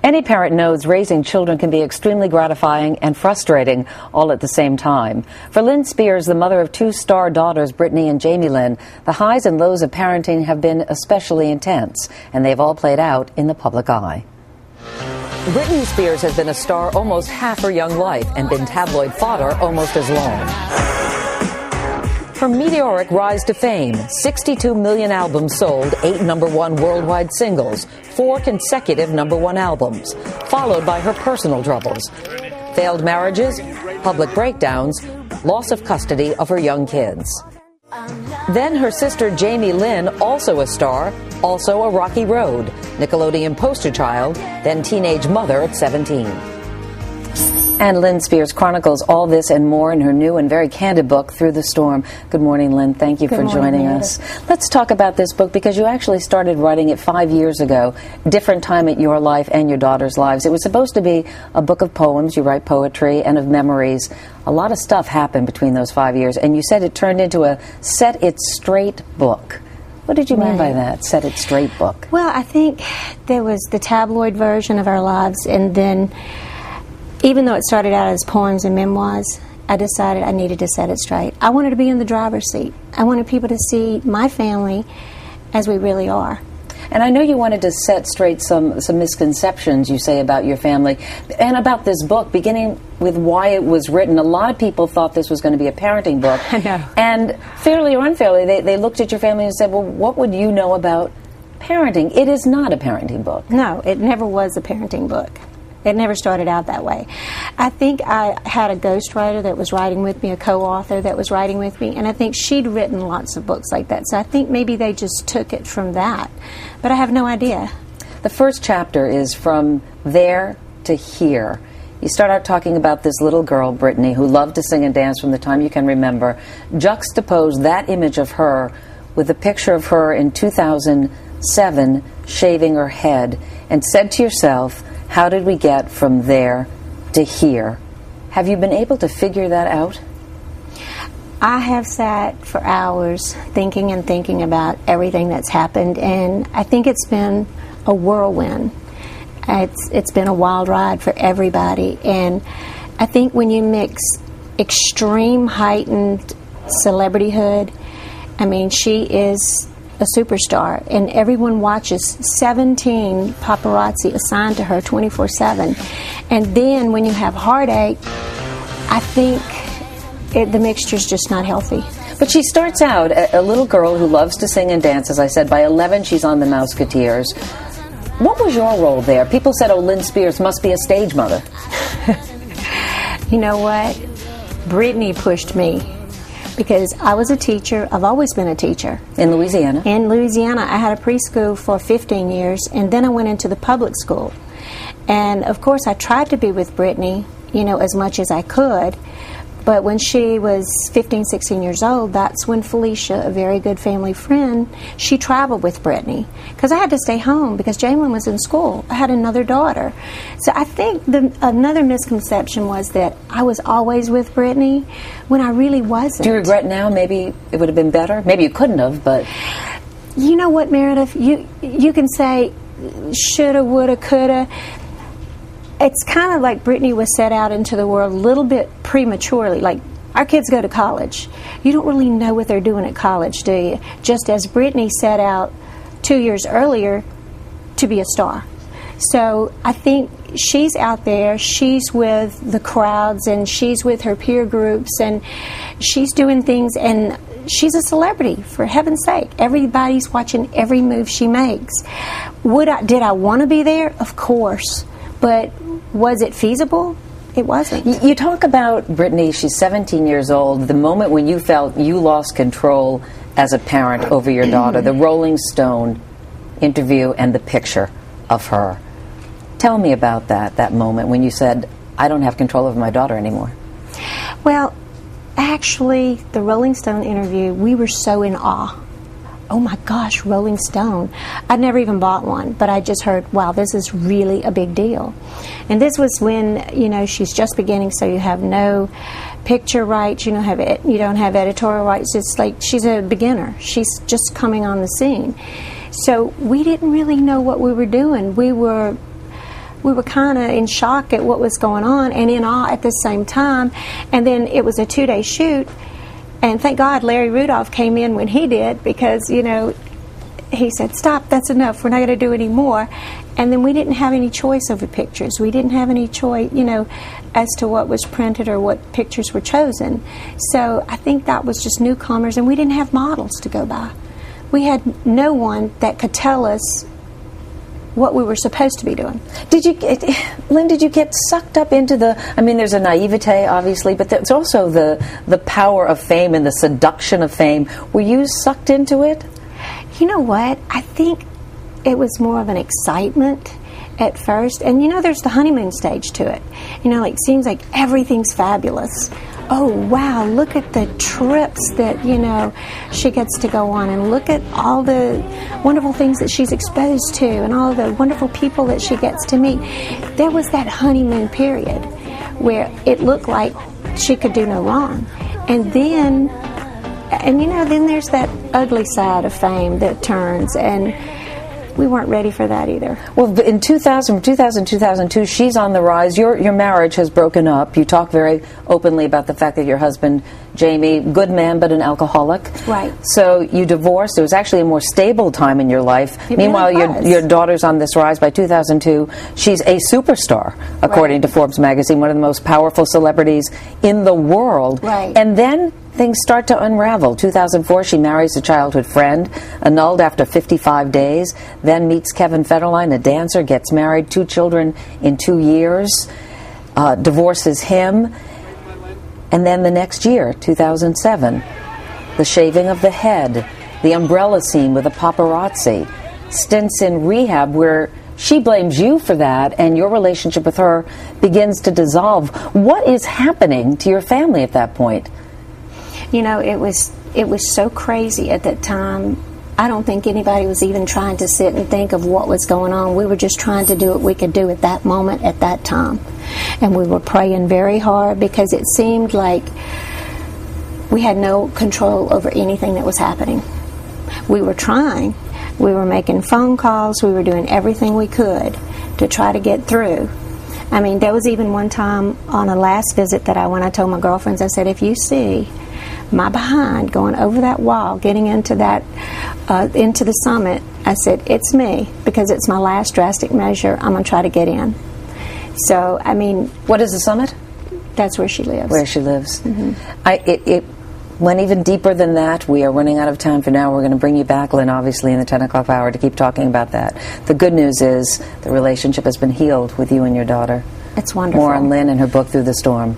Any parent knows raising children can be extremely gratifying and frustrating all at the same time. For Lynne Spears, the mother of two star daughters, Britney and Jamie Lynne, the highs and lows of parenting have been especially intense, and they've all played out in the public eye. Britney Spears has been a star almost half her young life and been tabloid fodder almost as long. Her meteoric rise to fame, 62 million albums sold, 8 #1 worldwide singles, 4 consecutive #1 albums, followed by her personal troubles. Failed marriages, public breakdowns, loss of custody of her young kids. Then her sister Jamie Lynne, also a star, also a rocky road, Nickelodeon poster child, then teenage mother at 17. And Lynne Spears chronicles all this and more in her new and very candid book, Through the Storm. Good morning, Lynne. Thank you for joining us. Let's talk about this book, because you actually started writing it 5 years ago, different time in your life and your daughter's lives. It was supposed to be a book of poems, you write poetry, and of memories. A lot of stuff happened between those 5 years, and you said it turned into a set it straight book. What did you mean by that, set it straight book? Well, I think there was the tabloid version of our lives, and then even though it started out as poems and memoirs, I decided I needed to set it straight. I wanted to be in the driver's seat. I wanted people to see my family as we really are. And I know you wanted to set straight some misconceptions, you say, about your family and about this book, beginning with why it was written. A lot of people thought this was going to be a parenting book. I know. And fairly or unfairly, they looked at your family and said, well, what would you know about parenting? It is not a parenting book. No, it never was a parenting book. It never started out that way. I think I had a ghostwriter that was writing with me, a co-author that was writing with me, and I think she'd written lots of books like that. So I think maybe they just took it from that. But I have no idea. The first chapter is From There to Here. You start out talking about this little girl, Britney, who loved to sing and dance from the time you can remember. Juxtapose that image of her with a picture of her in 2007 shaving her head, and said to yourself, how did we get from there to here? Have you been able to figure that out? I have sat for hours thinking and thinking about everything that's happened, and I think it's been a whirlwind. It's been a wild ride for everybody, and I think when you mix extreme heightened celebrityhood, I mean, she is a superstar, and everyone watches. 17 paparazzi assigned to her 24/7, and then when you have heartache, I think the mixture's just not healthy. But she starts out a little girl who loves to sing and dance. As I said, by 11 she's on the Mouseketeers. What was your role there? People said, oh, Lynne Spears must be a stage mother. You know what? Britney pushed me, because I was a teacher. I've always been a teacher. In Louisiana? In Louisiana. I had a preschool for 15 years, and then I went into the public school. And, of course, I tried to be with Britney, you know, as much as I could. But when she was 15, 16 years old, that's when Felicia, a very good family friend, she traveled with Britney. Because I had to stay home because Jamie was in school. I had another daughter. So I think another misconception was that I was always with Britney when I really wasn't. Do you regret now? Maybe it would have been better? Maybe you couldn't have, but... You know what, Meredith? You can say shoulda, woulda, coulda. It's kind of like Britney was set out into the world a little bit prematurely. Like, our kids go to college. You don't really know what they're doing at college, do you? Just as Britney set out 2 years earlier to be a star. So I think she's out there, she's with the crowds, and she's with her peer groups, and she's doing things, and she's a celebrity, for heaven's sake. Everybody's watching every move she makes. Did I want to be there? Of course. But was it feasible? It wasn't. You talk about Britney, she's 17 years old, the moment when you felt you lost control as a parent over your daughter, the Rolling Stone interview and the picture of her. Tell me about that moment when you said, I don't have control over my daughter anymore. Well, actually, the Rolling Stone interview, we were so in awe. Oh my gosh, Rolling Stone. I'd never even bought one, but I just heard, wow, this is really a big deal. And this was when, you know, she's just beginning, so you have no picture rights, you don't have editorial rights. It's like she's a beginner. She's just coming on the scene. So we didn't really know what we were doing. We were we were kind of in shock at what was going on and in awe at the same time. And then it was a 2-day shoot, and thank God Larry Rudolph came in when he did, because, you know, he said, "Stop, that's enough, we're not going to do any more." And then we didn't have any choice over pictures. We didn't have any choice, you know, as to what was printed or what pictures were chosen. So I think that was just newcomers, and we didn't have models to go by. We had no one that could tell us what we were supposed to be doing. Lynne, did you get sucked up into the, I mean, there's a naivete, obviously, but there's also the power of fame and the seduction of fame. Were you sucked into it? You know what? I think it was more of an excitement at first. And you know, there's the honeymoon stage to it. You know, like, seems like everything's fabulous. Oh, wow, look at the trips that, you know, she gets to go on, and look at all the wonderful things that she's exposed to and all the wonderful people that she gets to meet. There was that honeymoon period where it looked like she could do no wrong. And then, you know, then there's that ugly side of fame that turns, and we weren't ready for that either. Well, in 2002, she's on the rise. Your marriage has broken up. You talk very openly about the fact that your husband, Jamie, good man but an alcoholic. Right. So you divorced. It was actually a more stable time in your life. Meanwhile, really your daughter's on this rise. By 2002, she's a superstar, according to Forbes magazine, one of the most powerful celebrities in the world. Right. And then things start to unravel. 2004, she marries a childhood friend, annulled after 55 days, then meets Kevin Federline, a dancer, gets married, 2 children in 2 years, divorces him, and then the next year, 2007, the shaving of the head, the umbrella scene with the paparazzi, stints in rehab where she blames you for that, and your relationship with her begins to dissolve. What is happening to your family at that point? You know, it was so crazy at that time. I don't think anybody was even trying to sit and think of what was going on. We were just trying to do what we could do at that moment, at that time. And we were praying very hard, because it seemed like we had no control over anything that was happening. We were trying. We were making phone calls. We were doing everything we could to try to get through. I mean, there was even one time on a last visit that I told my girlfriends, I said, if you see my behind going over that wall, getting into that, into the summit, I said, it's me, because it's my last drastic measure. I'm going to try to get in. So, I mean... What is the summit? That's where she lives. Where she lives. Mm-hmm. It went even deeper than that. We are running out of time for now. We're going to bring you back, Lynne, obviously, in the 10 o'clock hour to keep talking about that. The good news is the relationship has been healed with you and your daughter. It's wonderful. More on Lynne and her book, Through the Storm.